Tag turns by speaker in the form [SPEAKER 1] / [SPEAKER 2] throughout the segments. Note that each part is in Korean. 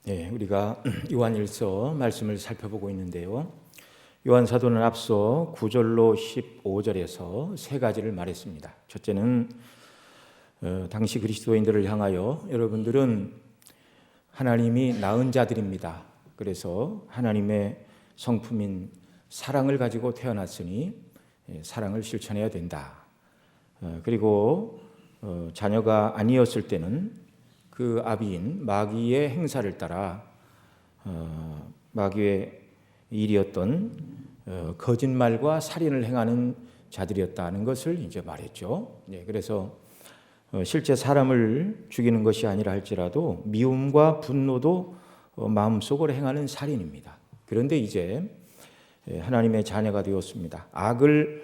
[SPEAKER 1] 우리가 요한일서 말씀을 살펴보고 있는데요. 요한 사도는 앞서 9절로 15절에서 세 가지를 말했습니다. 첫째는 당시 그리스도인들을 향하여 여러분들은 하나님이 낳은 자들입니다. 그래서 하나님의 성품인 사랑을 가지고 태어났으니 사랑을 실천해야 된다. 그리고 자녀가 아니었을 때는 그 아비인 마귀의 행사를 따라 마귀의 일이었던 거짓말과 살인을 행하는 자들이었다는 것을 이제 말했죠. 그래서 실제 사람을 죽이는 것이 아니라 할지라도 미움과 분노도 마음속으로 행하는 살인입니다. 그런데 이제 하나님의 자녀가 되었습니다. 악을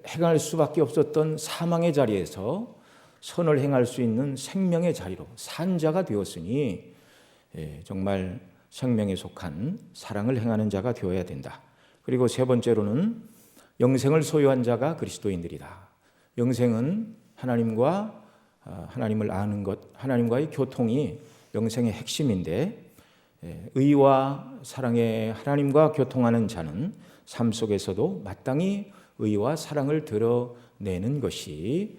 [SPEAKER 1] 행할 수밖에 없었던 사망의 자리에서 선을 행할 수 있는 생명의 자리로 산자가 되었으니 정말 생명에 속한 사랑을 행하는 자가 되어야 된다. 그리고 세 번째로는 영생을 소유한 자가 그리스도인들이다. 영생은 하나님과 하나님을 아는 것, 하나님과의 교통이 영생의 핵심인데 의와 사랑의 하나님과 교통하는 자는 삶 속에서도 마땅히 의와 사랑을 드러내는 것이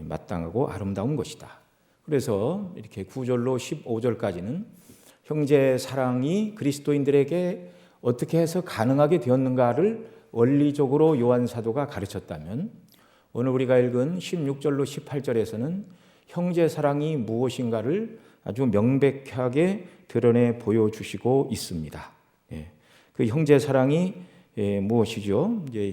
[SPEAKER 1] 마땅하고 아름다운 것이다. 그래서 이렇게 9절로 15절까지는 형제 사랑이 그리스도인들에게 어떻게 해서 가능하게 되었는가를 원리적으로 요한 사도가 가르쳤다면, 오늘 우리가 읽은 16절로 18절에서는 형제 사랑이 무엇인가를 아주 명백하게 드러내 보여주시고 있습니다. 그 형제 사랑이 무엇이죠? 이제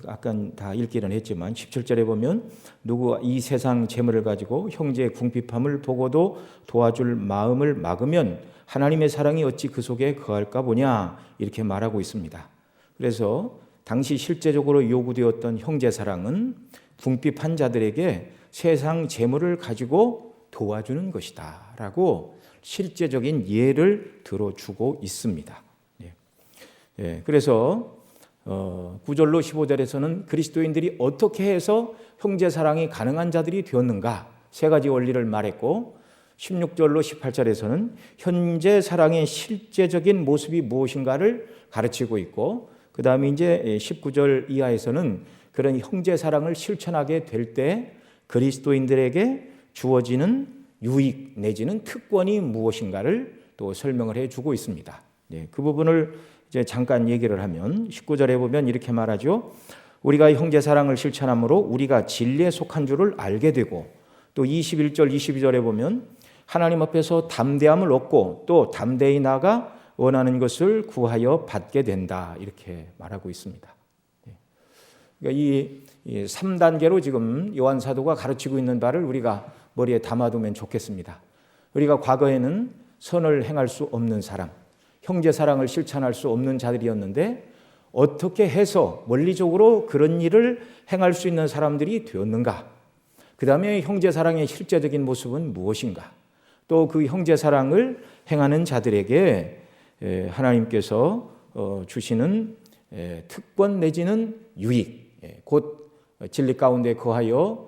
[SPEAKER 1] 아까 다 읽기는 했지만 17절에 보면 누구 이 세상 재물을 가지고 형제의 궁핍함을 보고도 도와줄 마음을 막으면 하나님의 사랑이 어찌 그 속에 거할까 보냐, 이렇게 말하고 있습니다. 그래서 당시 실제적으로 요구되었던 형제 사랑은 궁핍한 자들에게 세상 재물을 가지고 도와주는 것이다 라고 실제적인 예를 들어주고 있습니다. 그래서 9절로 15절에서는 그리스도인들이 어떻게 해서 형제 사랑이 가능한 자들이 되었는가 세 가지 원리를 말했고, 16절로 18절에서는 현재 사랑의 실제적인 모습이 무엇인가를 가르치고 있고, 그 다음에 이제 19절 이하에서는 그런 형제 사랑을 실천하게 될 때 그리스도인들에게 주어지는 유익 내지는 특권이 무엇인가를 또 설명을 해주고 있습니다. 그 부분을 이제 잠깐 얘기를 하면 19절에 보면 이렇게 말하죠. 우리가 형제 사랑을 실천함으로 우리가 진리에 속한 줄을 알게 되고, 또 21절 22절에 보면 하나님 앞에서 담대함을 얻고 또 담대히 나아가 원하는 것을 구하여 받게 된다, 이렇게 말하고 있습니다. 그러니까 이 3단계로 지금 요한 사도가 가르치고 있는 바를 우리가 머리에 담아두면 좋겠습니다. 우리가 과거에는 선을 행할 수 없는 사람, 형제 사랑을 실천할 수 없는 자들이었는데 어떻게 해서 원리적으로 그런 일을 행할 수 있는 사람들이 되었는가? 그 다음에 형제 사랑의 실제적인 모습은 무엇인가? 또 그 형제 사랑을 행하는 자들에게 하나님께서 주시는 특권 내지는 유익, 곧 진리 가운데 거하여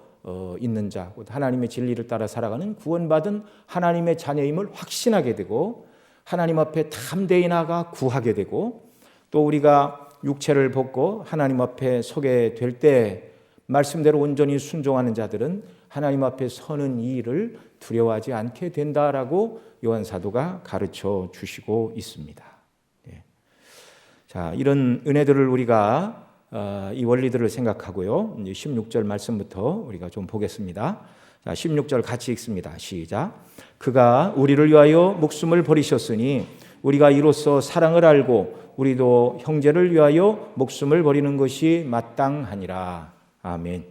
[SPEAKER 1] 있는 자, 곧 하나님의 진리를 따라 살아가는 구원받은 하나님의 자녀임을 확신하게 되고, 하나님 앞에 담대히 나아가 구하게 되고, 또 우리가 육체를 벗고 하나님 앞에 서게 될 때 말씀대로 온전히 순종하는 자들은 하나님 앞에 서는 이 일을 두려워하지 않게 된다라고 요한 사도가 가르쳐 주시고 있습니다. 자, 이런 은혜들을 우리가 이 원리들을 생각하고요. 16절 말씀부터 우리가 좀 보겠습니다. 자, 16절 같이 읽습니다. 시작. 그가 우리를 위하여 목숨을 버리셨으니 우리가 이로써 사랑을 알고 우리도 형제를 위하여 목숨을 버리는 것이 마땅하니라. 아멘.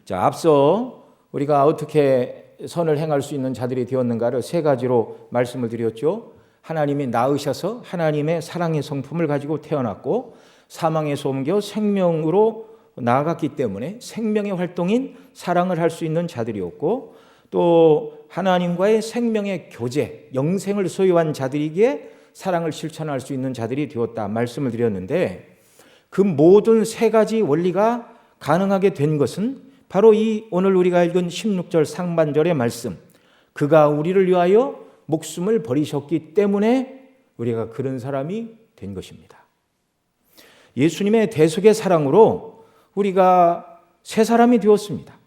[SPEAKER 1] 자, 앞서 우리가 어떻게 선을 행할 수 있는 자들이 되었는가를 세 가지로 말씀을 드렸죠. 하나님이 낳으셔서 하나님의 사랑의 성품을 가지고 태어났고, 사망에서 옮겨 생명으로 나아갔기 때문에 생명의 활동인 사랑을 할 수 있는 자들이었고, 또 하나님과의 생명의 교제, 영생을 소유한 자들이기에 사랑을 실천할 수 있는 자들이 되었다 말씀을 드렸는데, 그 모든 세 가지 원리가 가능하게 된 것은 바로 이 오늘 우리가 읽은 16절 상반절의 말씀, 그가 우리를 위하여 목숨을 버리셨기 때문에 우리가 그런 사람이 된 것입니다. 예수님의 대속의 사랑으로 우리가 새 사람이 되었습니다.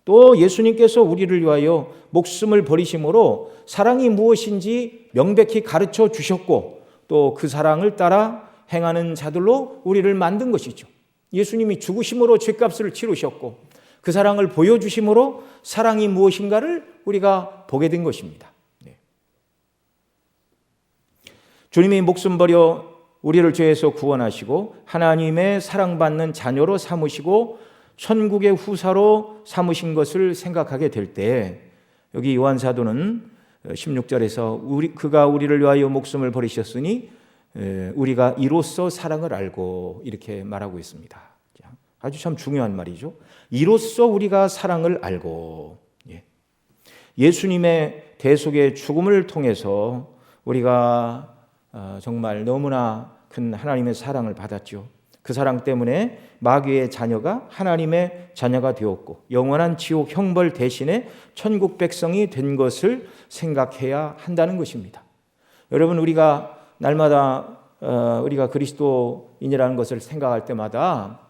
[SPEAKER 1] 또 예수님께서 우리를 위하여 목숨을 버리심으로 사랑이 무엇인지 명백히 가르쳐 주셨고 또 그 사랑을 따라 행하는 자들로 우리를 만든 것이죠. 예수님이 죽으심으로 죗값을 치르셨고 그 사랑을 보여주심으로 사랑이 무엇인가를 우리가 보게 된 것입니다. 주님이 목숨 버려 우리를 죄에서 구원하시고 하나님의 사랑받는 자녀로 삼으시고 천국의 후사로 삼으신 것을 생각하게 될 때 여기 요한 사도는 16절에서 그가 우리를 위하여 목숨을 버리셨으니 우리가 이로써 사랑을 알고 이렇게 말하고 있습니다. 아주 참 중요한 말이죠. 이로써 우리가 사랑을 알고 예수님의 대속의 죽음을 통해서 우리가 정말 너무나 큰 하나님의 사랑을 받았죠. 그 사랑 때문에 마귀의 자녀가 하나님의 자녀가 되었고 영원한 지옥 형벌 대신에 천국 백성이 된 것을 생각해야 한다는 것입니다. 여러분, 우리가 날마다 우리가 그리스도인이라는 것을 생각할 때마다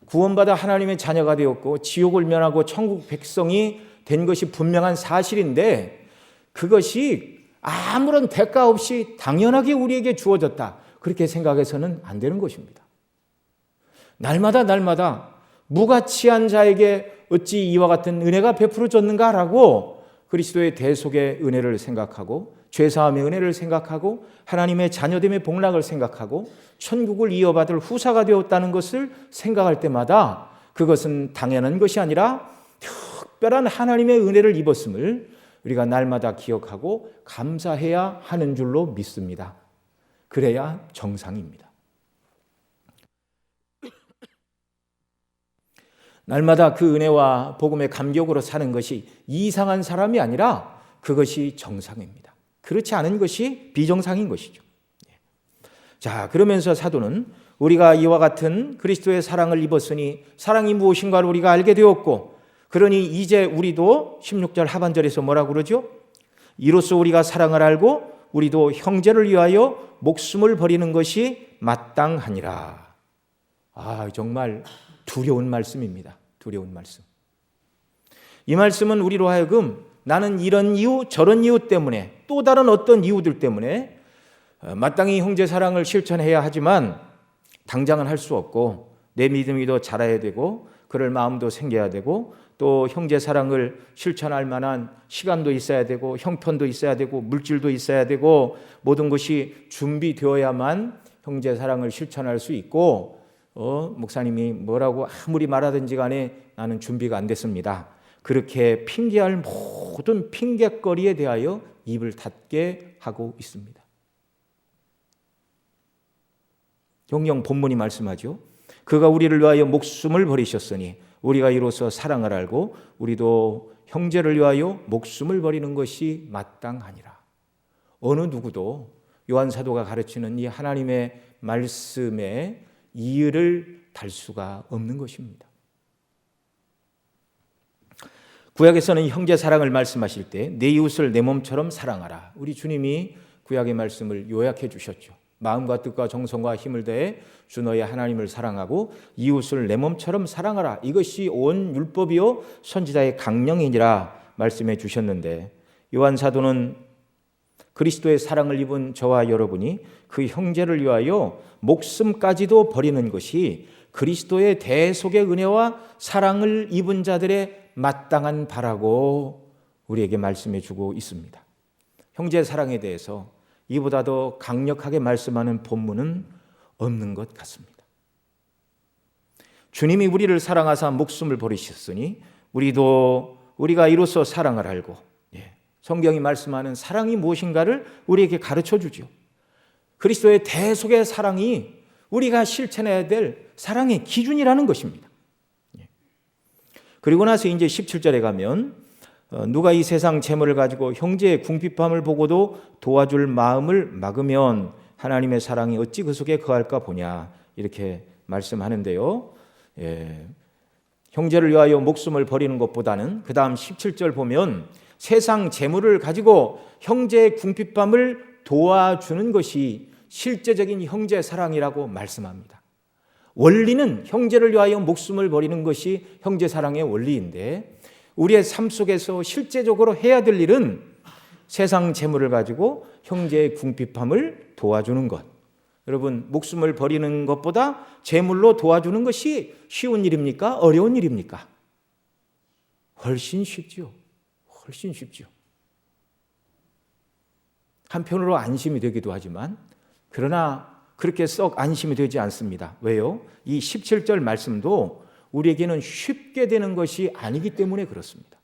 [SPEAKER 1] 구원받아 하나님의 자녀가 되었고 지옥을 면하고 천국 백성이 된 것이 분명한 사실인데 그것이 아무런 대가 없이 당연하게 우리에게 주어졌다, 그렇게 생각해서는 안 되는 것입니다. 날마다 무가치한 자에게 어찌 이와 같은 은혜가 베풀어졌는가라고 그리스도의 대속의 은혜를 생각하고 죄사함의 은혜를 생각하고 하나님의 자녀됨의 복락을 생각하고 천국을 이어받을 후사가 되었다는 것을 생각할 때마다 그것은 당연한 것이 아니라 특별한 하나님의 은혜를 입었음을 우리가 날마다 기억하고 감사해야 하는 줄로 믿습니다. 그래야 정상입니다. 날마다 그 은혜와 복음의 감격으로 사는 것이 이상한 사람이 아니라 그것이 정상입니다. 그렇지 않은 것이 비정상인 것이죠. 자, 그러면서 사도는 우리가 이와 같은 그리스도의 사랑을 입었으니 사랑이 무엇인가를 우리가 알게 되었고 그러니 이제 우리도 16절 하반절에서 뭐라고 그러죠? 이로써 우리가 사랑을 알고 우리도 형제를 위하여 목숨을 버리는 것이 마땅하니라. 정말 두려운 말씀입니다. 두려운 말씀. 이 말씀은 우리로 하여금 나는 이런 이유 저런 이유 때문에 또 다른 어떤 이유들 때문에 마땅히 형제 사랑을 실천해야 하지만 당장은 할 수 없고 내 믿음이 더 자라야 되고 그럴 마음도 생겨야 되고 또 형제 사랑을 실천할 만한 시간도 있어야 되고 형편도 있어야 되고 물질도 있어야 되고 모든 것이 준비되어야만 형제 사랑을 실천할 수 있고 목사님이 뭐라고 아무리 말하든지 간에 나는 준비가 안 됐습니다. 그렇게 핑계할 모든 핑계거리에 대하여 입을 닫게 하고 있습니다. 성경 본문이 말씀하죠. 그가 우리를 위하여 목숨을 버리셨으니 우리가 이로써 사랑을 알고 우리도 형제를 위하여 목숨을 버리는 것이 마땅하니라. 어느 누구도 요한 사도가 가르치는 이 하나님의 말씀에 이의를 달 수가 없는 것입니다. 구약에서는 형제 사랑을 말씀하실 때 내 이웃을 내 몸처럼 사랑하라. 우리 주님이 구약의 말씀을 요약해 주셨죠. 마음과 뜻과 정성과 힘을 다해 주 너의 하나님을 사랑하고 이웃을 내 몸처럼 사랑하라. 이것이 온 율법이요 선지자의 강령이니라 말씀해 주셨는데 요한 사도는 그리스도의 사랑을 입은 저와 여러분이 그 형제를 위하여 목숨까지도 버리는 것이 그리스도의 대속의 은혜와 사랑을 입은 자들의 마땅한 바라고 우리에게 말씀해 주고 있습니다. 형제 사랑에 대해서 이보다 더 강력하게 말씀하는 본문은 없는 것 같습니다. 주님이 우리를 사랑하사 목숨을 버리셨으니 우리가 이로써 사랑을 알고 성경이 말씀하는 사랑이 무엇인가를 우리에게 가르쳐 주죠. 그리스도의 대속의 사랑이 우리가 실천해야 될 사랑의 기준이라는 것입니다. 그리고 나서 이제 17절에 가면 누가 이 세상 재물을 가지고 형제의 궁핍함을 보고도 도와줄 마음을 막으면 하나님의 사랑이 어찌 그 속에 거할까 보냐 이렇게 말씀하는데요. 형제를 위하여 목숨을 버리는 것보다는 그 다음 17절 보면 세상 재물을 가지고 형제의 궁핍함을 도와주는 것이 실제적인 형제 사랑이라고 말씀합니다. 원리는 형제를 위하여 목숨을 버리는 것이 형제 사랑의 원리인데, 우리의 삶 속에서 실제적으로 해야 될 일은 세상 재물을 가지고 형제의 궁핍함을 도와주는 것. 여러분, 목숨을 버리는 것보다 재물로 도와주는 것이 쉬운 일입니까? 어려운 일입니까? 훨씬 쉽죠. 훨씬 쉽죠. 한편으로 안심이 되기도 하지만, 그러나 그렇게 썩 안심이 되지 않습니다. 왜요? 이 17절 말씀도 우리에게는 쉽게 되는 것이 아니기 때문에 그렇습니다.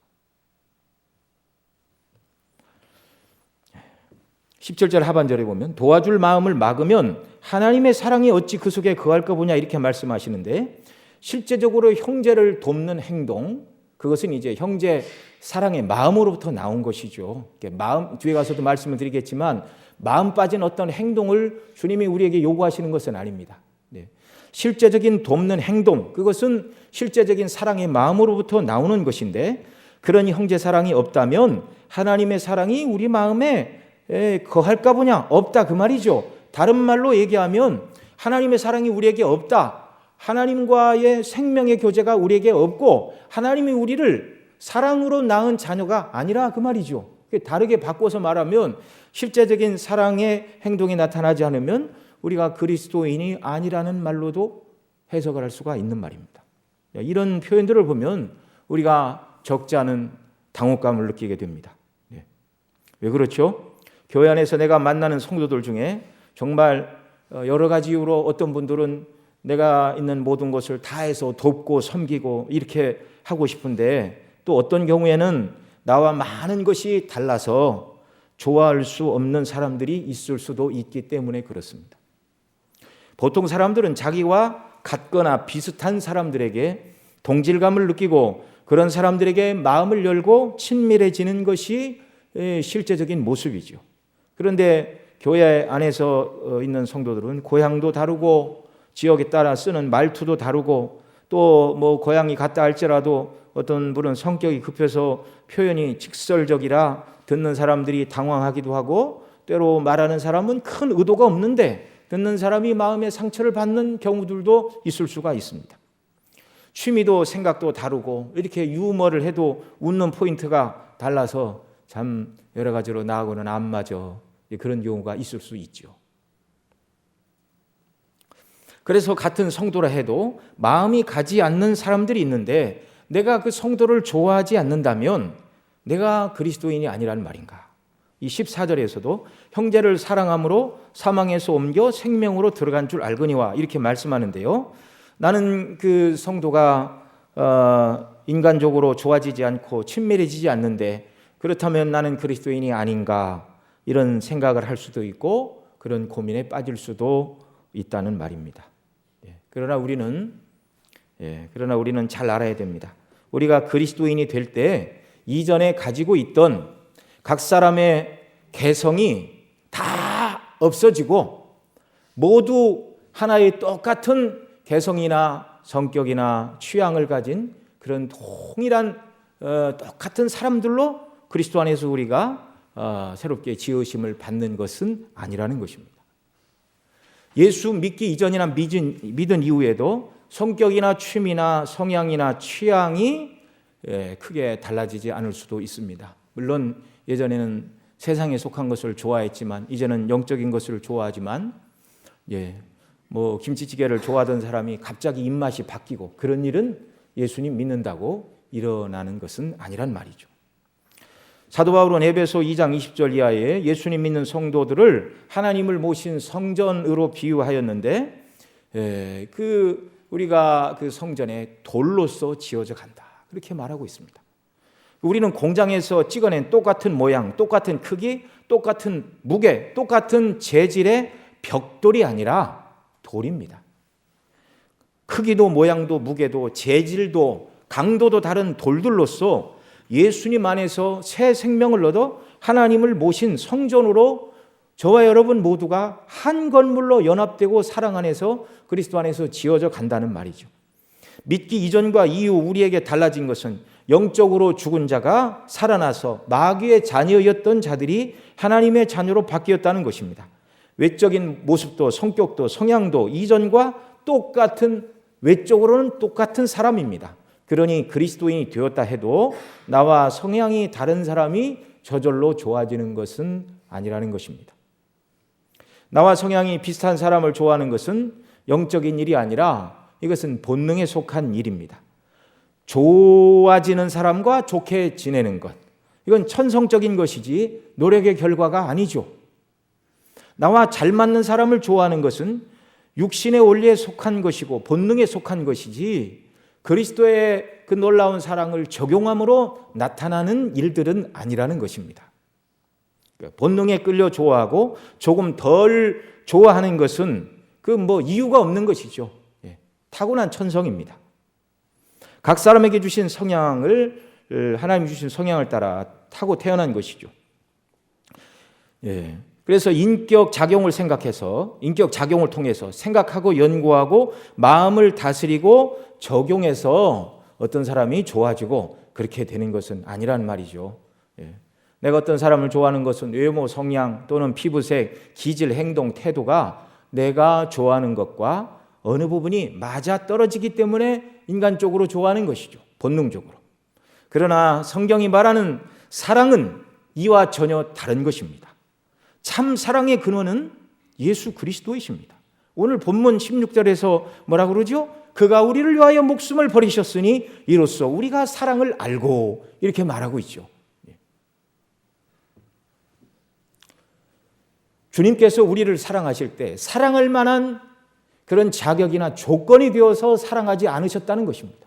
[SPEAKER 1] 17절 하반절에 보면 도와줄 마음을 막으면 하나님의 사랑이 어찌 그 속에 거할까 보냐 이렇게 말씀하시는데, 실제적으로 형제를 돕는 행동, 그것은 이제 형제 사랑의 마음으로부터 나온 것이죠. 마음, 뒤에 가서도 말씀을 드리겠지만 마음 빠진 어떤 행동을 주님이 우리에게 요구하시는 것은 아닙니다. 실제적인 돕는 행동, 그것은 실제적인 사랑의 마음으로부터 나오는 것인데, 그런 형제 사랑이 없다면 하나님의 사랑이 우리 마음에 거할까 보냐? 없다 그 말이죠. 다른 말로 얘기하면 하나님의 사랑이 우리에게 없다, 하나님과의 생명의 교제가 우리에게 없고 하나님이 우리를 사랑으로 낳은 자녀가 아니라 그 말이죠. 다르게 바꿔서 말하면 실제적인 사랑의 행동이 나타나지 않으면 우리가 그리스도인이 아니라는 말로도 해석을 할 수가 있는 말입니다. 이런 표현들을 보면 우리가 적지 않은 당혹감을 느끼게 됩니다. 왜 그렇죠? 교회 안에서 내가 만나는 성도들 중에 정말 여러 가지 이유로 어떤 분들은 내가 있는 모든 것을 다해서 돕고 섬기고 이렇게 하고 싶은데, 또 어떤 경우에는 나와 많은 것이 달라서 좋아할 수 없는 사람들이 있을 수도 있기 때문에 그렇습니다. 보통 사람들은 자기와 같거나 비슷한 사람들에게 동질감을 느끼고 그런 사람들에게 마음을 열고 친밀해지는 것이 실제적인 모습이죠. 그런데 교회 안에서 있는 성도들은 고향도 다르고 지역에 따라 쓰는 말투도 다르고, 또 뭐 고향이 같다 할지라도 어떤 분은 성격이 급해서 표현이 직설적이라 듣는 사람들이 당황하기도 하고, 때로 말하는 사람은 큰 의도가 없는데 듣는 사람이 마음의 상처를 받는 경우들도 있을 수가 있습니다. 취미도 생각도 다르고 이렇게 유머를 해도 웃는 포인트가 달라서 참 여러 가지로 나하고는 안 맞아, 그런 경우가 있을 수 있죠. 그래서 같은 성도라 해도 마음이 가지 않는 사람들이 있는데, 내가 그 성도를 좋아하지 않는다면 내가 그리스도인이 아니라는 말인가? 이 14절에서도 형제를 사랑함으로 사망에서 옮겨 생명으로 들어간 줄 알거니와 이렇게 말씀하는데요, 나는 그 성도가 인간적으로 좋아지지 않고 친밀해지지 않는데 그렇다면 나는 그리스도인이 아닌가, 이런 생각을 할 수도 있고 그런 고민에 빠질 수도 있다는 말입니다. 그러나 우리는 잘 알아야 됩니다. 우리가 그리스도인이 될 때 이전에 가지고 있던 각 사람의 개성이 다 없어지고 모두 하나의 똑같은 개성이나 성격이나 취향을 가진 그런 동일한 똑같은 사람들로 그리스도 안에서 우리가 새롭게 지으심을 받는 것은 아니라는 것입니다. 예수 믿기 이전이나 믿은 이후에도 성격이나 취미나 성향이나 취향이 크게 달라지지 않을 수도 있습니다. 물론 예전에는 세상에 속한 것을 좋아했지만 이제는 영적인 것을 좋아하지만, 뭐 김치찌개를 좋아하던 사람이 갑자기 입맛이 바뀌고 그런 일은 예수님 믿는다고 일어나는 것은 아니란 말이죠. 사도 바울은 에베소 2장 20절 이하에 예수님 믿는 성도들을 하나님을 모신 성전으로 비유하였는데, 우리가 그 성전에 돌로서 지어져 간다, 그렇게 말하고 있습니다. 우리는 공장에서 찍어낸 똑같은 모양, 똑같은 크기, 똑같은 무게, 똑같은 재질의 벽돌이 아니라 돌입니다. 크기도 모양도 무게도 재질도 강도도 다른 돌들로서 예수님 안에서 새 생명을 얻어 하나님을 모신 성전으로 저와 여러분 모두가 한 건물로 연합되고 사랑 안에서 그리스도 안에서 지어져 간다는 말이죠. 믿기 이전과 이후 우리에게 달라진 것은 영적으로 죽은 자가 살아나서 마귀의 자녀였던 자들이 하나님의 자녀로 바뀌었다는 것입니다. 외적인 모습도 성격도 성향도 이전과 똑같은, 외적으로는 똑같은 사람입니다. 그러니 그리스도인이 되었다 해도 나와 성향이 다른 사람이 저절로 좋아지는 것은 아니라는 것입니다. 나와 성향이 비슷한 사람을 좋아하는 것은 영적인 일이 아니라 이것은 본능에 속한 일입니다. 좋아지는 사람과 좋게 지내는 것, 이건 천성적인 것이지 노력의 결과가 아니죠. 나와 잘 맞는 사람을 좋아하는 것은 육신의 원리에 속한 것이고 본능에 속한 것이지 그리스도의 그 놀라운 사랑을 적용함으로 나타나는 일들은 아니라는 것입니다. 본능에 끌려 좋아하고 조금 덜 좋아하는 것은 그 이유가 없는 것이죠. 타고난 천성입니다. 각 사람에게 주신 성향을, 하나님 주신 성향을 따라 타고 태어난 것이죠. 그래서 인격 작용을 생각해서, 인격 작용을 통해서 생각하고 연구하고 마음을 다스리고 적용해서 어떤 사람이 좋아지고 그렇게 되는 것은 아니란 말이죠. 내가 어떤 사람을 좋아하는 것은 외모, 성향 또는 피부색, 기질, 행동, 태도가 내가 좋아하는 것과 어느 부분이 맞아 떨어지기 때문에 인간적으로 좋아하는 것이죠. 본능적으로. 그러나 성경이 말하는 사랑은 이와 전혀 다른 것입니다. 참 사랑의 근원은 예수 그리스도이십니다. 오늘 본문 16절에서 뭐라 그러죠? 그가 우리를 위하여 목숨을 버리셨으니 이로써 우리가 사랑을 알고, 이렇게 말하고 있죠. 주님께서 우리를 사랑하실 때 사랑할 만한 그런 자격이나 조건이 되어서 사랑하지 않으셨다는 것입니다.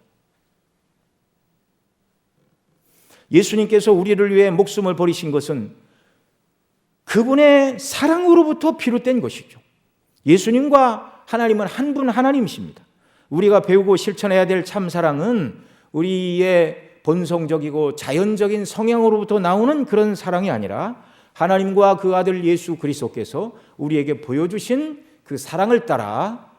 [SPEAKER 1] 예수님께서 우리를 위해 목숨을 버리신 것은 그분의 사랑으로부터 비롯된 것이죠. 예수님과 하나님은 한 분 하나님이십니다. 우리가 배우고 실천해야 될 참사랑은 우리의 본성적이고 자연적인 성향으로부터 나오는 그런 사랑이 아니라 하나님과 그 아들 예수 그리스도께서 우리에게 보여주신 그 사랑을 따라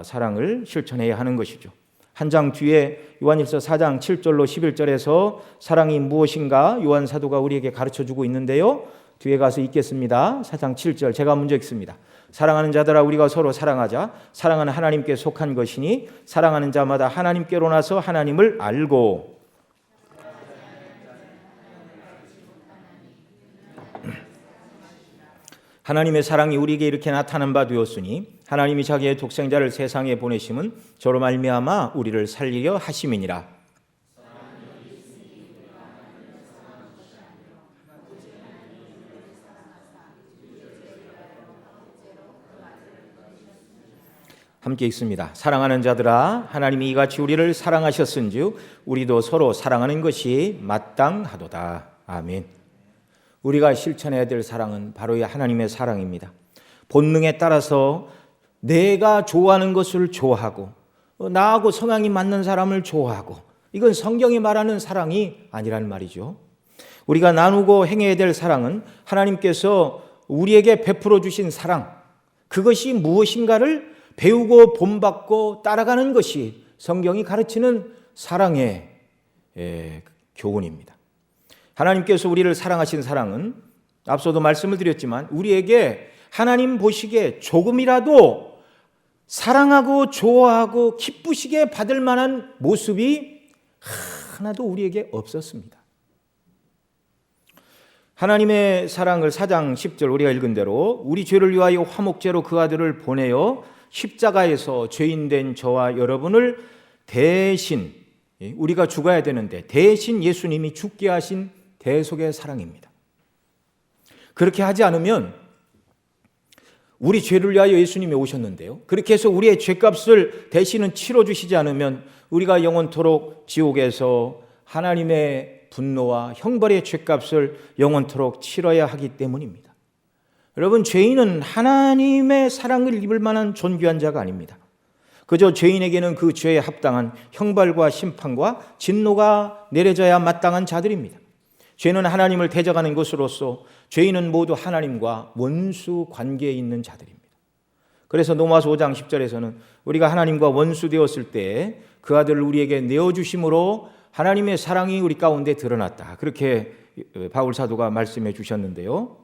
[SPEAKER 1] 사랑을 실천해야 하는 것이죠. 한 장 뒤에 요한일서 4장 7절로 11절에서 사랑이 무엇인가 요한 사도가 우리에게 가르쳐주고 있는데요. 뒤에 가서 읽겠습니다. 4장 7절 제가 먼저 읽습니다. 사랑하는 자들아 우리가 서로 사랑하자. 사랑은 하나님께 속한 것이니 사랑하는 자마다 하나님께로 나서 하나님을 알고, 하나님의 사랑이 우리에게 이렇게 나타난 바 되었으니 하나님이 자기의 독생자를 세상에 보내심은 저로 말미암아 우리를 살리려 하심이니라. 함께 읽습니다. 사랑하는 자들아 하나님이 이같이 우리를 사랑하셨은즉 우리도 서로 사랑하는 것이 마땅하도다. 아멘. 우리가 실천해야 될 사랑은 바로 이 하나님의 사랑입니다. 본능에 따라서 내가 좋아하는 것을 좋아하고 나하고 성향이 맞는 사람을 좋아하고, 이건 성경이 말하는 사랑이 아니란 말이죠. 우리가 나누고 행해야 될 사랑은 하나님께서 우리에게 베풀어 주신 사랑, 그것이 무엇인가를 배우고 본받고 따라가는 것이 성경이 가르치는 사랑의 교훈입니다. 하나님께서 우리를 사랑하신 사랑은 앞서도 말씀을 드렸지만 우리에게 하나님 보시기에 조금이라도 사랑하고 좋아하고 기쁘시게 받을 만한 모습이 하나도 우리에게 없었습니다. 하나님의 사랑을 4장 10절 우리가 읽은 대로 우리 죄를 위하여 화목제로 그 아들을 보내어 십자가에서 죄인된 저와 여러분을 대신, 우리가 죽어야 되는데 대신 예수님이 죽게 하신 대속의 사랑입니다. 그렇게 하지 않으면, 우리 죄를 위하여 예수님이 오셨는데요, 그렇게 해서 우리의 죄값을 대신은 치러주시지 않으면 우리가 영원토록 지옥에서 하나님의 분노와 형벌의 죄값을 영원토록 치러야 하기 때문입니다. 여러분, 죄인은 하나님의 사랑을 입을 만한 존귀한 자가 아닙니다. 그저 죄인에게는 그 죄에 합당한 형벌과 심판과 진노가 내려져야 마땅한 자들입니다. 죄는 하나님을 대적하는 것으로서 죄인은 모두 하나님과 원수 관계에 있는 자들입니다. 그래서 로마서 5장 10절에서는 우리가 하나님과 원수 되었을 때 그 아들을 우리에게 내어주심으로 하나님의 사랑이 우리 가운데 드러났다. 그렇게 바울 사도가 말씀해 주셨는데요.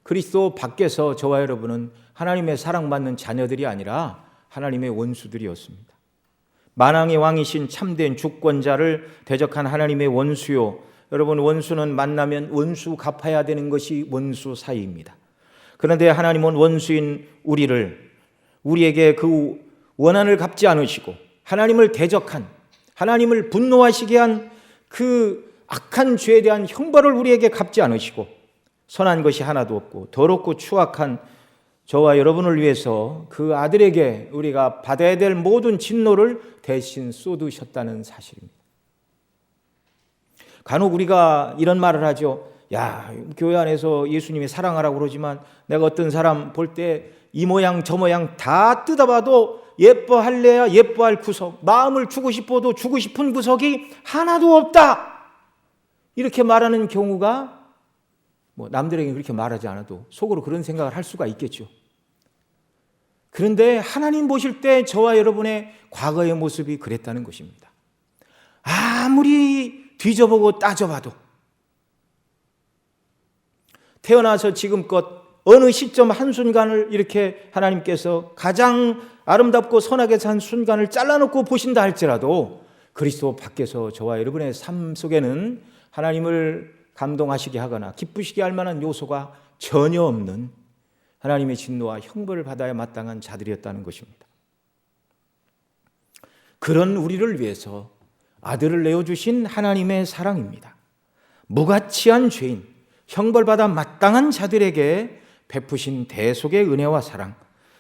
[SPEAKER 1] 그리스도 밖에서 저와 여러분은 하나님의 사랑받는 자녀들이 아니라 하나님의 원수들이었습니다. 만왕의 왕이신 참된 주권자를 대적한 하나님의 원수요. 여러분, 원수는 만나면 원수 갚아야 되는 것이 원수 사이입니다. 그런데 하나님은 원수인 우리에게 그 원한을 갚지 않으시고 하나님을 대적한, 하나님을 분노하시게 한 그 악한 죄에 대한 형벌을 우리에게 갚지 않으시고 선한 것이 하나도 없고 더럽고 추악한 저와 여러분을 위해서 그 아들에게 우리가 받아야 될 모든 진노를 대신 쏟으셨다는 사실입니다. 간혹 우리가 이런 말을 하죠. 야, 교회 안에서 예수님이 사랑하라고 그러지만 내가 어떤 사람 볼 때 이 모양 저 모양 다 뜯어봐도 예뻐할래야 예뻐할 구석, 마음을 주고 싶어도 주고 싶은 구석이 하나도 없다. 이렇게 말하는 경우가 남들에게 그렇게 말하지 않아도 속으로 그런 생각을 할 수가 있겠죠. 그런데 하나님 보실 때 저와 여러분의 과거의 모습이 그랬다는 것입니다. 아무리 뒤져보고 따져봐도 태어나서 지금껏 어느 시점 한순간을 이렇게 하나님께서 가장 아름답고 선하게 산 순간을 잘라놓고 보신다 할지라도 그리스도 밖에서 저와 여러분의 삶 속에는 하나님을 감동하시게 하거나 기쁘시게 할 만한 요소가 전혀 없는 하나님의 진노와 형벌을 받아야 마땅한 자들이었다는 것입니다. 그런 우리를 위해서 아들을 내어주신 하나님의 사랑입니다. 무가치한 죄인, 형벌받아 마땅한 자들에게 베푸신 대속의 은혜와 사랑,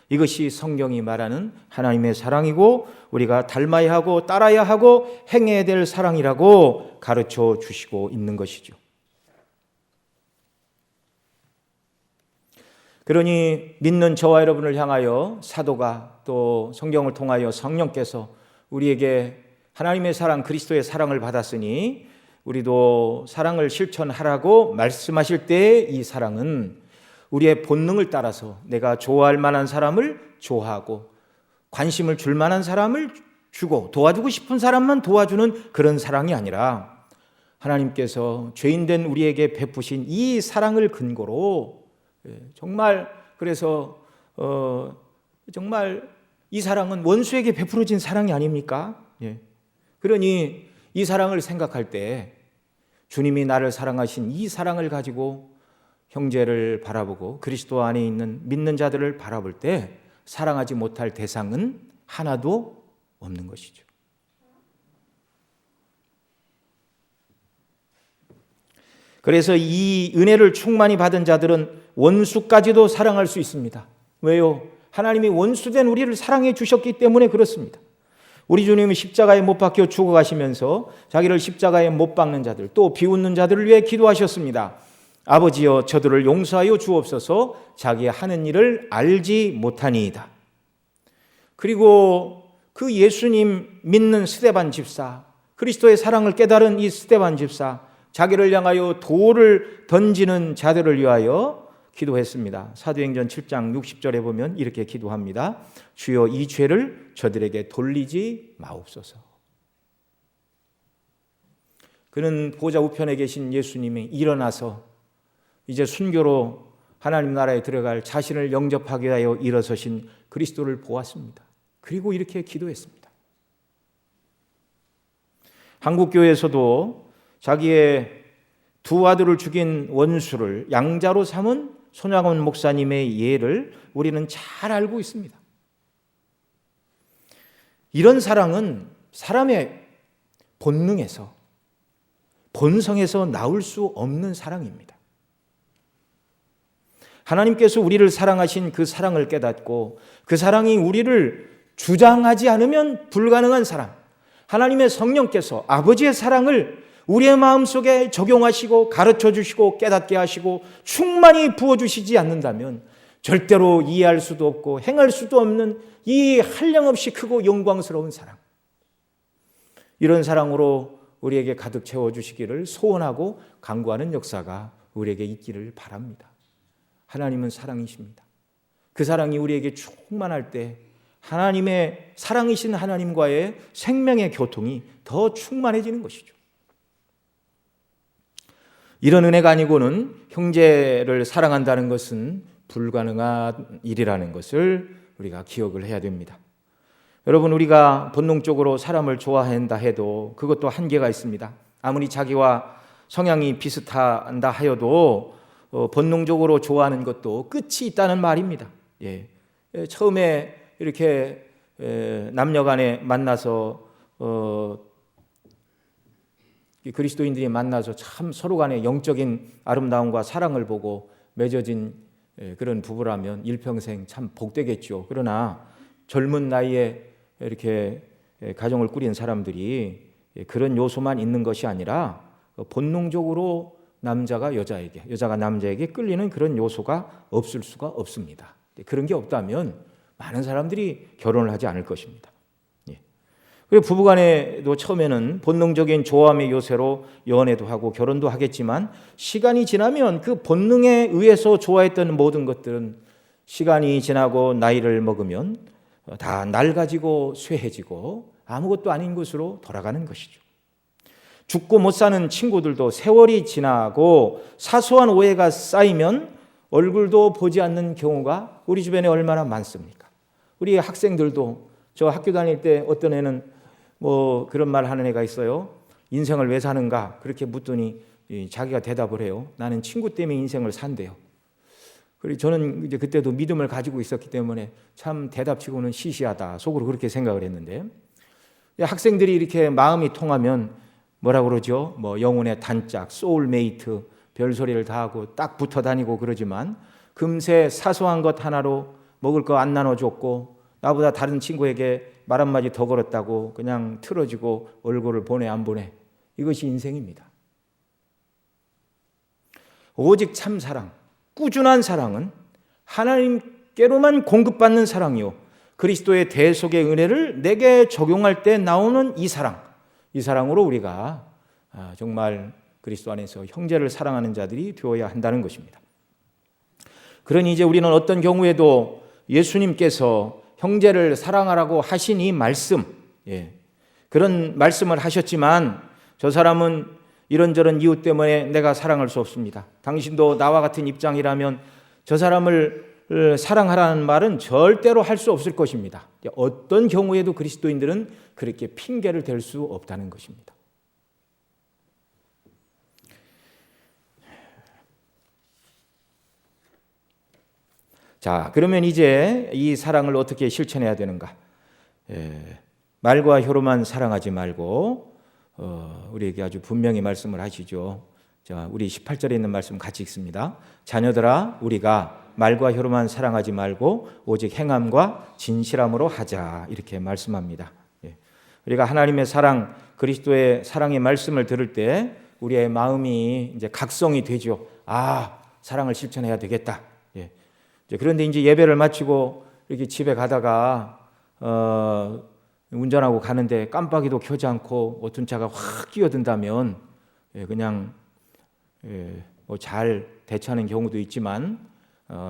[SPEAKER 1] 이것이 성경이 말하는 하나님의 사랑이고 우리가 닮아야 하고 따라야 하고 행해야 될 사랑이라고 가르쳐 주시고 있는 것이죠. 그러니 믿는 저와 여러분을 향하여 사도가 또 성경을 통하여 성령께서 우리에게 하나님의 사랑, 그리스도의 사랑을 받았으니 우리도 사랑을 실천하라고 말씀하실 때 이 사랑은 우리의 본능을 따라서 내가 좋아할 만한 사람을 좋아하고 관심을 줄 만한 사람을 주고 도와주고 싶은 사람만 도와주는 그런 사랑이 아니라 하나님께서 죄인된 우리에게 베푸신 이 사랑을 근거로 정말 그래서 정말 이 사랑은 원수에게 베풀어진 사랑이 아닙니까? 그러니 이 사랑을 생각할 때 주님이 나를 사랑하신 이 사랑을 가지고 형제를 바라보고 그리스도 안에 있는 믿는 자들을 바라볼 때 사랑하지 못할 대상은 하나도 없는 것이죠. 그래서 이 은혜를 충만히 받은 자들은 원수까지도 사랑할 수 있습니다. 왜요? 하나님이 원수된 우리를 사랑해 주셨기 때문에 그렇습니다. 우리 주님이 십자가에 못 박혀 죽어가시면서 자기를 십자가에 못 박는 자들, 또 비웃는 자들을 위해 기도하셨습니다. 아버지여 저들을 용서하여 주옵소서, 자기 하는 일을 알지 못하니이다. 그리고 그 예수님 믿는 스데반 집사, 그리스도의 사랑을 깨달은 이 스데반 집사, 자기를 향하여 돌을 던지는 자들을 위하여 기도했습니다. 사도행전 7장 60절에 보면 이렇게 기도합니다. 주여 이 죄를 저들에게 돌리지 마옵소서. 그는 보좌 우편에 계신 예수님이 일어나서 이제 순교로 하나님 나라에 들어갈 자신을 영접하게 하여 일어서신 그리스도를 보았습니다. 그리고 이렇게 기도했습니다. 한국교회에서도 자기의 두 아들을 죽인 원수를 양자로 삼은 손양원 목사님의 예를 우리는 잘 알고 있습니다. 이런 사랑은 사람의 본능에서, 본성에서 나올 수 없는 사랑입니다. 하나님께서 우리를 사랑하신 그 사랑을 깨닫고 그 사랑이 우리를 주장하지 않으면 불가능한 사랑, 하나님의 성령께서 아버지의 사랑을 우리의 마음속에 적용하시고 가르쳐 주시고 깨닫게 하시고 충만히 부어주시지 않는다면 절대로 이해할 수도 없고 행할 수도 없는 이 한량없이 크고 영광스러운 사랑, 이런 사랑으로 우리에게 가득 채워주시기를 소원하고 간구하는 역사가 우리에게 있기를 바랍니다. 하나님은 사랑이십니다. 그 사랑이 우리에게 충만할 때 하나님의 사랑이신 하나님과의 생명의 교통이 더 충만해지는 것이죠. 이런 은혜가 아니고는 형제를 사랑한다는 것은 불가능한 일이라는 것을 우리가 기억을 해야 됩니다. 여러분, 우리가 본능적으로 사람을 좋아한다 해도 그것도 한계가 있습니다. 아무리 자기와 성향이 비슷한다 하여도 본능적으로 좋아하는 것도 끝이 있다는 말입니다. 처음에 이렇게 남녀 간에 만나서 그리스도인들이 만나서 참 서로 간에 영적인 아름다움과 사랑을 보고 맺어진 그런 부부라면 일평생 참 복되겠죠. 그러나 젊은 나이에 이렇게 가정을 꾸린 사람들이 그런 요소만 있는 것이 아니라 본능적으로 남자가 여자에게, 여자가 남자에게 끌리는 그런 요소가 없을 수가 없습니다. 그런 게 없다면 많은 사람들이 결혼을 하지 않을 것입니다. 그리고 부부간에도 처음에는 본능적인 좋아함의 요새로 연애도 하고 결혼도 하겠지만 시간이 지나면 그 본능에 의해서 좋아했던 모든 것들은 시간이 지나고 나이를 먹으면 다 낡아지고 쇠해지고 아무것도 아닌 것으로 돌아가는 것이죠. 죽고 못 사는 친구들도 세월이 지나고 사소한 오해가 쌓이면 얼굴도 보지 않는 경우가 우리 주변에 얼마나 많습니까? 우리 학생들도 저 학교 다닐 때 어떤 애는 그런 말 하는 애가 있어요. 인생을 왜 사는가? 그렇게 묻더니 자기가 대답을 해요. 나는 친구 때문에 인생을 산대요. 그리고 저는 이제 그때도 믿음을 가지고 있었기 때문에 참 대답치고는 시시하다. 속으로 그렇게 생각을 했는데 학생들이 이렇게 마음이 통하면 뭐라 그러죠? 영혼의 단짝, 소울메이트, 별소리를 다 하고 딱 붙어 다니고 그러지만 금세 사소한 것 하나로 먹을 거 안 나눠줬고 나보다 다른 친구에게 말 한마디 더 걸었다고 그냥 틀어지고 얼굴을 보내 안 보내. 이것이 인생입니다. 오직 참 사랑, 꾸준한 사랑은 하나님께로만 공급받는 사랑이요 그리스도의 대속의 은혜를 내게 적용할 때 나오는 이 사랑으로 우리가 정말 그리스도 안에서 형제를 사랑하는 자들이 되어야 한다는 것입니다. 그러니 이제 우리는 어떤 경우에도 예수님께서 형제를 사랑하라고 하신 이 말씀, 그런 말씀을 하셨지만 저 사람은 이런저런 이유 때문에 내가 사랑할 수 없습니다. 당신도 나와 같은 입장이라면 저 사람을 사랑하라는 말은 절대로 할 수 없을 것입니다. 어떤 경우에도 그리스도인들은 그렇게 핑계를 댈 수 없다는 것입니다. 자, 그러면 이제 이 사랑을 어떻게 실천해야 되는가? 말과 혀로만 사랑하지 말고 우리에게 아주 분명히 말씀을 하시죠. 자, 우리 18절에 있는 말씀 같이 읽습니다. 자녀들아, 우리가 말과 혀로만 사랑하지 말고 오직 행함과 진실함으로 하자. 이렇게 말씀합니다. 우리가 하나님의 사랑, 그리스도의 사랑의 말씀을 들을 때 우리의 마음이 이제 각성이 되죠. 사랑을 실천해야 되겠다. 그런데 이제 예배를 마치고 이렇게 집에 가다가 운전하고 가는데 깜빡이도 켜지 않고 어떤 차가 확 끼어든다면 그냥 잘 대처하는 경우도 있지만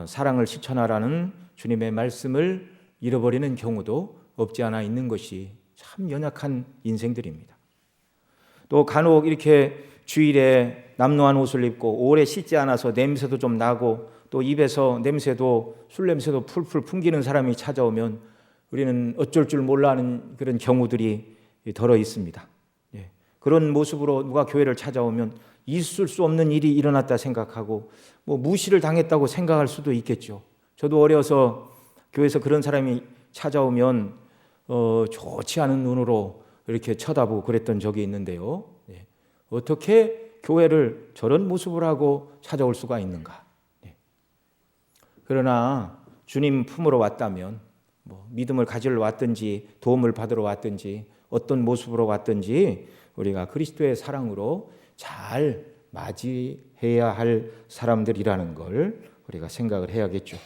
[SPEAKER 1] 사랑을 실천하라는 주님의 말씀을 잃어버리는 경우도 없지 않아 있는 것이 참 연약한 인생들입니다. 또 간혹 이렇게 주일에 남노한 옷을 입고 오래 씻지 않아서 냄새도 좀 나고 또 입에서 냄새도 술 냄새도 풀풀 풍기는 사람이 찾아오면 우리는 어쩔 줄 몰라 하는 그런 경우들이 덜어 있습니다. 그런 모습으로 누가 교회를 찾아오면 있을 수 없는 일이 일어났다 생각하고 무시를 당했다고 생각할 수도 있겠죠. 저도 어려서 교회에서 그런 사람이 찾아오면 좋지 않은 눈으로 이렇게 쳐다보고 그랬던 적이 있는데요. 어떻게 교회를 저런 모습을 하고 찾아올 수가 있는가? 그러나 주님 품으로 왔다면 믿음을 가지러 왔든지 도움을 받으러 왔든지 어떤 모습으로 왔든지 우리가 그리스도의 사랑으로 잘 맞이해야 할 사람들이라는 걸 우리가 생각을 해야겠죠.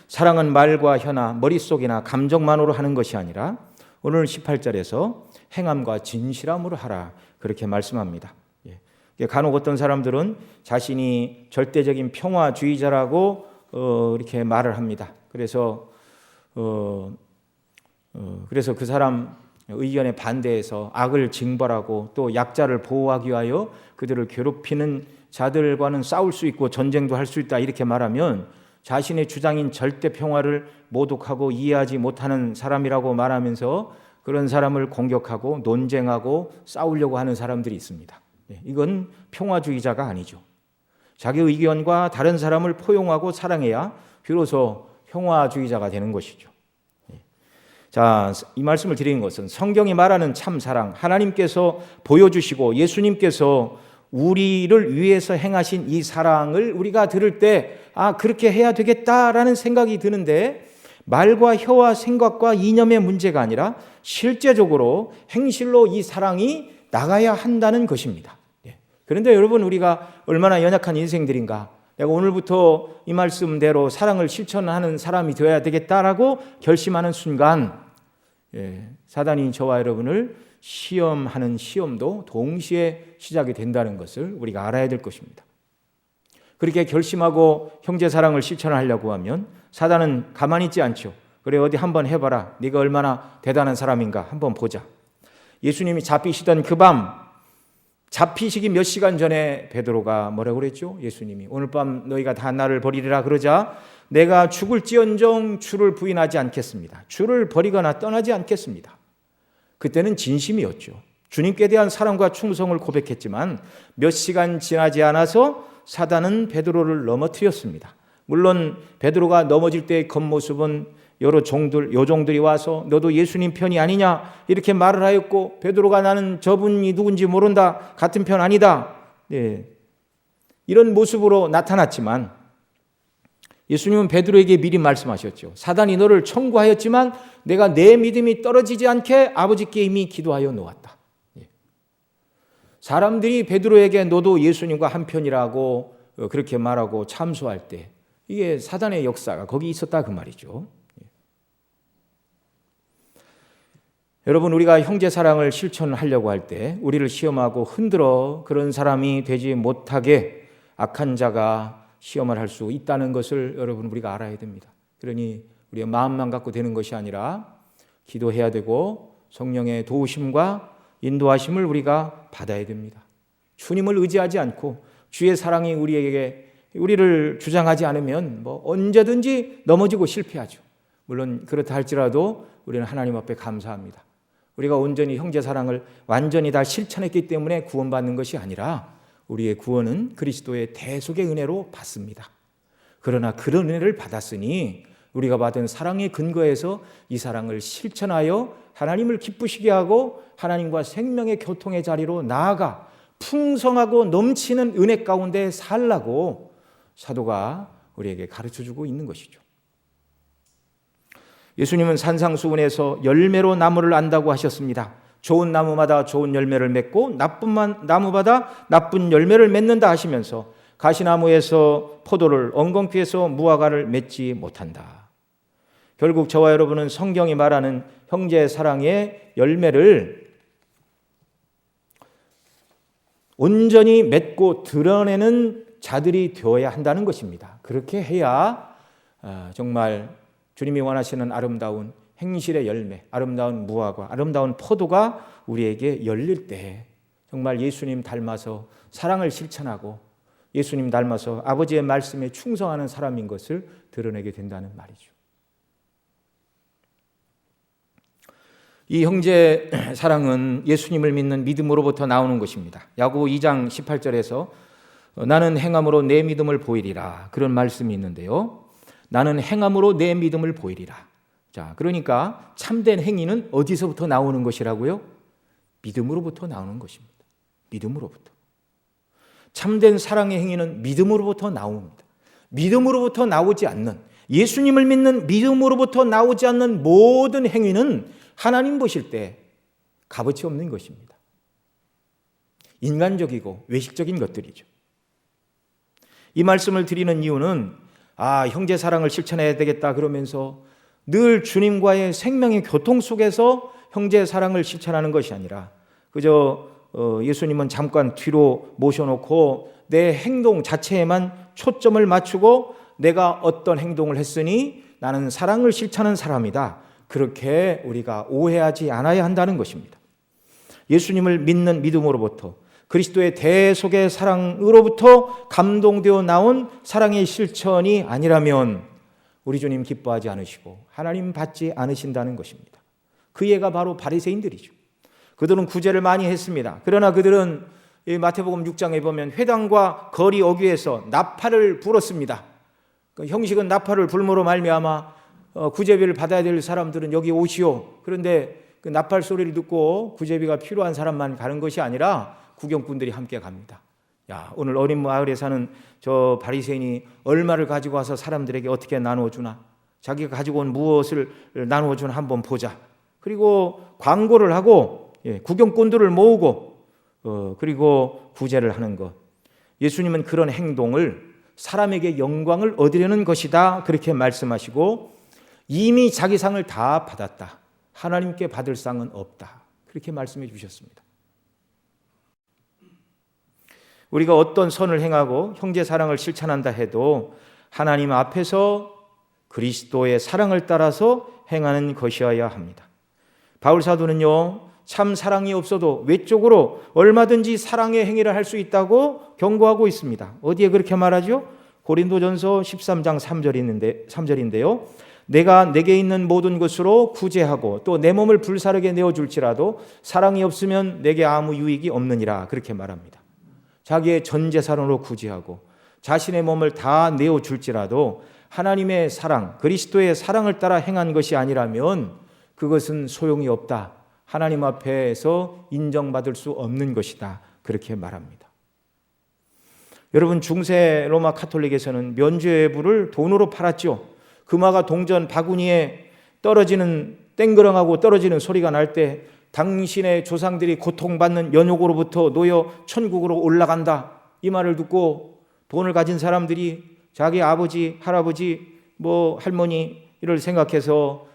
[SPEAKER 1] 사랑은 말과 혀나 머릿속이나 감정만으로 하는 것이 아니라 오늘 18절에서 행함과 진실함으로 하라 그렇게 말씀합니다. 간혹 어떤 사람들은 자신이 절대적인 평화주의자라고 이렇게 말을 합니다. 그래서 그래서 그 사람 의견에 반대해서 악을 징벌하고 또 약자를 보호하기 위하여 그들을 괴롭히는 자들과는 싸울 수 있고 전쟁도 할 수 있다 이렇게 말하면 자신의 주장인 절대 평화를 모독하고 이해하지 못하는 사람이라고 말하면서 그런 사람을 공격하고 논쟁하고 싸우려고 하는 사람들이 있습니다. 이건 평화주의자가 아니죠. 자기 의견과 다른 사람을 포용하고 사랑해야 비로소 평화주의자가 되는 것이죠. 자, 이 말씀을 드리는 것은 성경이 말하는 참 사랑, 하나님께서 보여주시고 예수님께서 우리를 위해서 행하신 이 사랑을 우리가 들을 때 그렇게 해야 되겠다라는 생각이 드는데 말과 혀와 생각과 이념의 문제가 아니라 실제적으로 행실로 이 사랑이 나가야 한다는 것입니다. 그런데 여러분, 우리가 얼마나 연약한 인생들인가. 내가 오늘부터 이 말씀대로 사랑을 실천하는 사람이 되어야 되겠다라고 결심하는 순간 사단이 저와 여러분을 시험하는 시험도 동시에 시작이 된다는 것을 우리가 알아야 될 것입니다. 그렇게 결심하고 형제 사랑을 실천하려고 하면 사단은 가만히 있지 않죠. 그래, 어디 한번 해봐라. 네가 얼마나 대단한 사람인가 한번 보자. 예수님이 잡히시던 그 밤, 잡히시기 몇 시간 전에 베드로가 뭐라고 그랬죠? 예수님이 오늘 밤 너희가 다 나를 버리리라 그러자 내가 죽을지언정 주를 부인하지 않겠습니다. 주를 버리거나 떠나지 않겠습니다. 그때는 진심이었죠. 주님께 대한 사랑과 충성을 고백했지만 몇 시간 지나지 않아서 사단은 베드로를 넘어뜨렸습니다. 물론 베드로가 넘어질 때의 겉모습은 여러 요종들이 와서 너도 예수님 편이 아니냐 이렇게 말을 하였고, 베드로가 나는 저분이 누군지 모른다, 같은 편 아니다, 이런 모습으로 나타났지만 예수님은 베드로에게 미리 말씀하셨죠. 사단이 너를 청구하였지만 내가 내 믿음이 떨어지지 않게 아버지께 이미 기도하여 놓았다. 사람들이 베드로에게 너도 예수님과 한편이라고 그렇게 말하고 참소할 때 이게 사단의 역사가 거기 있었다 그 말이죠. 여러분, 우리가 형제 사랑을 실천하려고 할 때 우리를 시험하고 흔들어 그런 사람이 되지 못하게 악한 자가 시험을 할 수 있다는 것을 여러분 우리가 알아야 됩니다. 그러니 우리가 마음만 갖고 되는 것이 아니라 기도해야 되고 성령의 도우심과 인도하심을 우리가 받아야 됩니다. 주님을 의지하지 않고 주의 사랑이 우리를 주장하지 않으면 언제든지 넘어지고 실패하죠. 물론 그렇다 할지라도 우리는 하나님 앞에 감사합니다. 우리가 온전히 형제 사랑을 완전히 다 실천했기 때문에 구원받는 것이 아니라 우리의 구원은 그리스도의 대속의 은혜로 받습니다. 그러나 그런 은혜를 받았으니 우리가 받은 사랑의 근거에서 이 사랑을 실천하여 하나님을 기쁘시게 하고 하나님과 생명의 교통의 자리로 나아가 풍성하고 넘치는 은혜 가운데 살라고 사도가 우리에게 가르쳐주고 있는 것이죠. 예수님은 산상수훈에서 열매로 나무를 안다고 하셨습니다. 좋은 나무마다 좋은 열매를 맺고 나쁜 나무마다 나쁜 열매를 맺는다 하시면서 가시나무에서 포도를, 엉겅퀴에서 무화과를 맺지 못한다. 결국 저와 여러분은 성경이 말하는 형제 사랑의 열매를 온전히 맺고 드러내는 자들이 되어야 한다는 것입니다. 그렇게 해야 정말 주님이 원하시는 아름다운 행실의 열매, 아름다운 무화과, 아름다운 포도가 우리에게 열릴 때 정말 예수님 닮아서 사랑을 실천하고 예수님 닮아서 아버지의 말씀에 충성하는 사람인 것을 드러내게 된다는 말이죠. 이 형제 사랑은 예수님을 믿는 믿음으로부터 나오는 것입니다. 야고보 2장 18절에서 나는 행함으로 내 믿음을 보이리라, 그런 말씀이 있는데요. 나는 행함으로 내 믿음을 보이리라. 자, 그러니까 참된 행위는 어디서부터 나오는 것이라고요? 믿음으로부터 나오는 것입니다. 믿음으로부터. 참된 사랑의 행위는 믿음으로부터 나옵니다. 믿음으로부터 나오지 않는, 예수님을 믿는 믿음으로부터 나오지 않는 모든 행위는 하나님 보실 때 값어치 없는 것입니다. 인간적이고 외식적인 것들이죠. 이 말씀을 드리는 이유는 형제 사랑을 실천해야 되겠다 그러면서 늘 주님과의 생명의 교통 속에서 형제 사랑을 실천하는 것이 아니라 그저 예수님은 잠깐 뒤로 모셔놓고 내 행동 자체에만 초점을 맞추고 내가 어떤 행동을 했으니 나는 사랑을 실천하는 사람이다, 그렇게 우리가 오해하지 않아야 한다는 것입니다. 예수님을 믿는 믿음으로부터, 그리스도의 대속의 사랑으로부터 감동되어 나온 사랑의 실천이 아니라면 우리 주님 기뻐하지 않으시고 하나님 받지 않으신다는 것입니다. 그 예가 바로 바리새인들이죠. 그들은 구제를 많이 했습니다. 그러나 그들은 마태복음 6장에 보면 회당과 거리 어귀에서 나팔을 불었습니다. 그 형식은 나팔을 불므로 말미암아 구제비를 받아야 될 사람들은 여기 오시오. 그런데 그 나팔 소리를 듣고 구제비가 필요한 사람만 가는 것이 아니라 구경꾼들이 함께 갑니다. 야, 오늘 어린 마을에 사는 저 바리새인이 얼마를 가지고 와서 사람들에게 어떻게 나누어주나? 자기가 가지고 온 무엇을 나누어주나 한번 보자. 그리고 광고를 하고 구경꾼들을 모으고 그리고 구제를 하는 것. 예수님은 그런 행동을 사람에게 영광을 얻으려는 것이다 그렇게 말씀하시고, 이미 자기 상을 다 받았다, 하나님께 받을 상은 없다, 그렇게 말씀해 주셨습니다. 우리가 어떤 선을 행하고 형제 사랑을 실천한다 해도 하나님 앞에서 그리스도의 사랑을 따라서 행하는 것이어야 합니다. 바울 사도는요, 참 사랑이 없어도 외적으로 얼마든지 사랑의 행위를 할 수 있다고 경고하고 있습니다. 어디에 그렇게 말하죠? 고린도전서 13장 3절인데요. 내가 내게 있는 모든 것으로 구제하고 또 내 몸을 불사르게 내어줄지라도 사랑이 없으면 내게 아무 유익이 없느니라, 그렇게 말합니다. 자기의 전 재산으로 구제하고 자신의 몸을 다 내어줄지라도 하나님의 사랑, 그리스도의 사랑을 따라 행한 것이 아니라면 그것은 소용이 없다, 하나님 앞에서 인정받을 수 없는 것이다, 그렇게 말합니다. 여러분, 중세 로마 카톨릭에서는 면죄부를 돈으로 팔았죠. 금화가 동전 바구니에 떨어지는, 땡그렁하고 떨어지는 소리가 날 때 당신의 조상들이 고통받는 연옥으로부터 놓여 천국으로 올라간다, 이 말을 듣고 돈을 가진 사람들이 자기 아버지, 할아버지, 할머니를 생각해서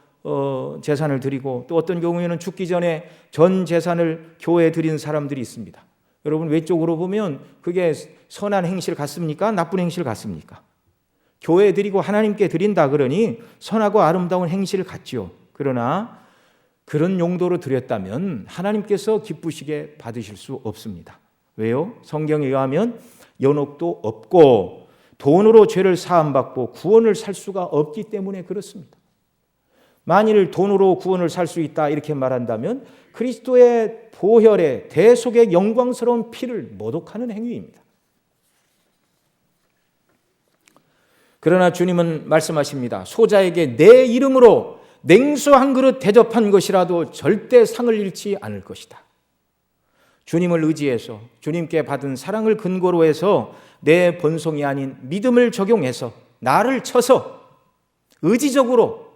[SPEAKER 1] 재산을 드리고, 또 어떤 경우에는 죽기 전에 전 재산을 교회에 드린 사람들이 있습니다. 여러분, 외적으로 보면 그게 선한 행실 같습니까? 나쁜 행실 같습니까? 교회에 드리고 하나님께 드린다 그러니 선하고 아름다운 행실 같지요. 그러나 그런 용도로 드렸다면 하나님께서 기쁘시게 받으실 수 없습니다. 왜요? 성경에 의하면 연옥도 없고 돈으로 죄를 사함받고 구원을 살 수가 없기 때문에 그렇습니다. 만일 돈으로 구원을 살 수 있다 이렇게 말한다면 그리스도의 보혈의 대속의 영광스러운 피를 모독하는 행위입니다. 그러나 주님은 말씀하십니다. 소자에게 내 이름으로 냉수 한 그릇 대접한 것이라도 절대 상을 잃지 않을 것이다. 주님을 의지해서 주님께 받은 사랑을 근거로 해서 내 본성이 아닌 믿음을 적용해서 나를 쳐서 의지적으로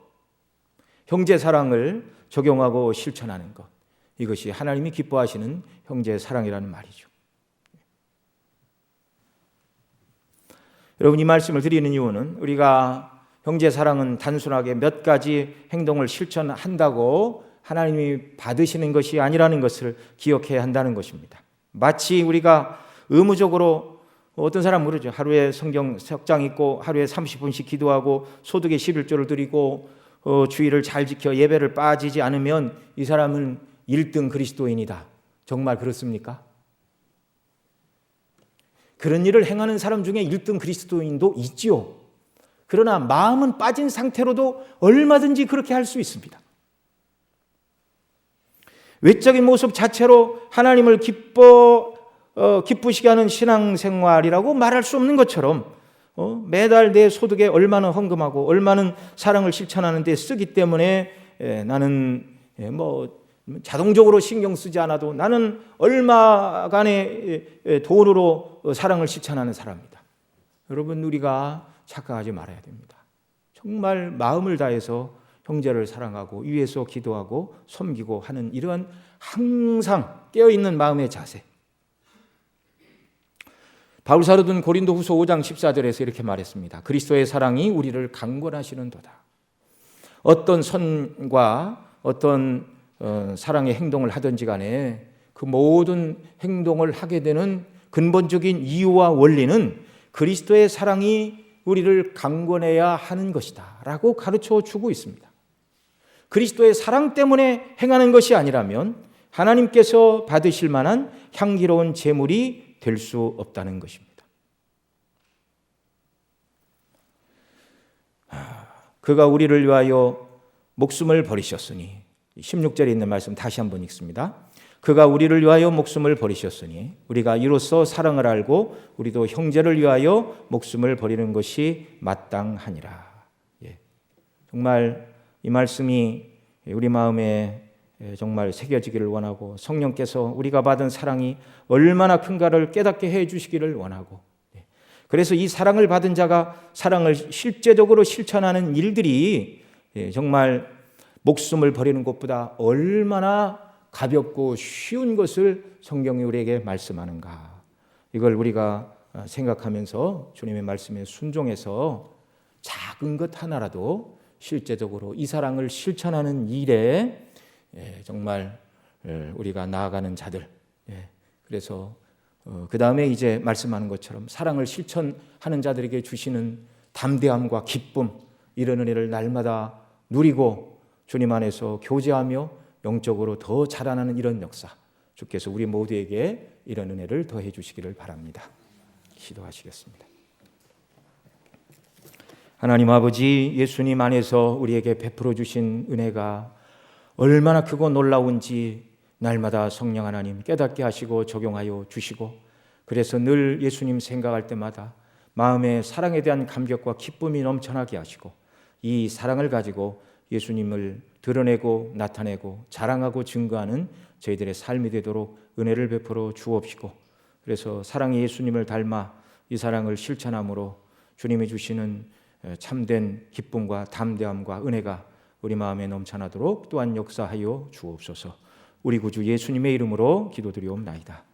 [SPEAKER 1] 형제 사랑을 적용하고 실천하는 것, 이것이 하나님이 기뻐하시는 형제 사랑이라는 말이죠. 여러분, 이 말씀을 드리는 이유는 우리가 형제 사랑은 단순하게 몇 가지 행동을 실천한다고 하나님이 받으시는 것이 아니라는 것을 기억해야 한다는 것입니다. 마치 우리가 의무적으로, 어떤 사람은 그러죠. 하루에 성경 석장 읽고 하루에 30분씩 기도하고 소득의 11조를 드리고 주의를 잘 지켜 예배를 빠지지 않으면 이 사람은 1등 그리스도인이다. 정말 그렇습니까? 그런 일을 행하는 사람 중에 1등 그리스도인도 있지요. 그러나 마음은 빠진 상태로도 얼마든지 그렇게 할 수 있습니다. 외적인 모습 자체로 하나님을 기쁘시게 하는 신앙생활이라고 말할 수 없는 것처럼 매달 내 소득에 얼마나 헌금하고 얼마나 사랑을 실천하는 데 쓰기 때문에 나는 자동적으로 신경 쓰지 않아도 나는 얼마간의 돈으로 사랑을 실천하는 사람이다. 여러분, 우리가 착각하지 말아야 됩니다. 정말 마음을 다해서 형제를 사랑하고 위해서 기도하고 섬기고 하는 이러한 항상 깨어있는 마음의 자세. 바울 사도는 고린도후서 5장 14절에서 이렇게 말했습니다. 그리스도의 사랑이 우리를 강권하시는도다. 어떤 선과 어떤 사랑의 행동을 하든지 간에 그 모든 행동을 하게 되는 근본적인 이유와 원리는 그리스도의 사랑이 우리를 강권해야 하는 것이다 라고 가르쳐 주고 있습니다. 그리스도의 사랑 때문에 행하는 것이 아니라면 하나님께서 받으실 만한 향기로운 제물이 될 수 없다는 것입니다. 그가 우리를 위하여 목숨을 버리셨으니, 16절에 있는 말씀 다시 한번 읽습니다. 그가 우리를 위하여 목숨을 버리셨으니 우리가 이로써 사랑을 알고 우리도 형제를 위하여 목숨을 버리는 것이 마땅하니라. 정말 이 말씀이 우리 마음에 정말 새겨지기를 원하고, 성령께서 우리가 받은 사랑이 얼마나 큰가를 깨닫게 해 주시기를 원하고, 그래서 이 사랑을 받은 자가 사랑을 실제적으로 실천하는 일들이 정말 목숨을 버리는 것보다 얼마나 가볍고 쉬운 것을 성경이 우리에게 말씀하는가, 이걸 우리가 생각하면서 주님의 말씀에 순종해서 작은 것 하나라도 실제적으로 이 사랑을 실천하는 일에 정말 우리가 나아가는 자들, 그래서 그 다음에 이제 말씀하는 것처럼 사랑을 실천하는 자들에게 주시는 담대함과 기쁨, 이런 은혜를 날마다 누리고 주님 안에서 교제하며 영적으로 더 자라나는 이런 역사, 주께서 우리 모두에게 이런 은혜를 더해 주시기를 바랍니다. 기도하시겠습니다. 하나님 아버지, 예수님 안에서 우리에게 베풀어 주신 은혜가 얼마나 크고 놀라운지 날마다 성령 하나님 깨닫게 하시고 적용하여 주시고, 그래서 늘 예수님 생각할 때마다 마음에 사랑에 대한 감격과 기쁨이 넘쳐나게 하시고, 이 사랑을 가지고 예수님을 드러내고 나타내고 자랑하고 증거하는 저희들의 삶이 되도록 은혜를 베풀어 주옵시고, 그래서 사랑의 예수님을 닮아 이 사랑을 실천함으로 주님이 주시는 참된 기쁨과 담대함과 은혜가 우리 마음에 넘쳐나도록 또한 역사하여 주옵소서. 우리 구주 예수님의 이름으로 기도드리옵나이다.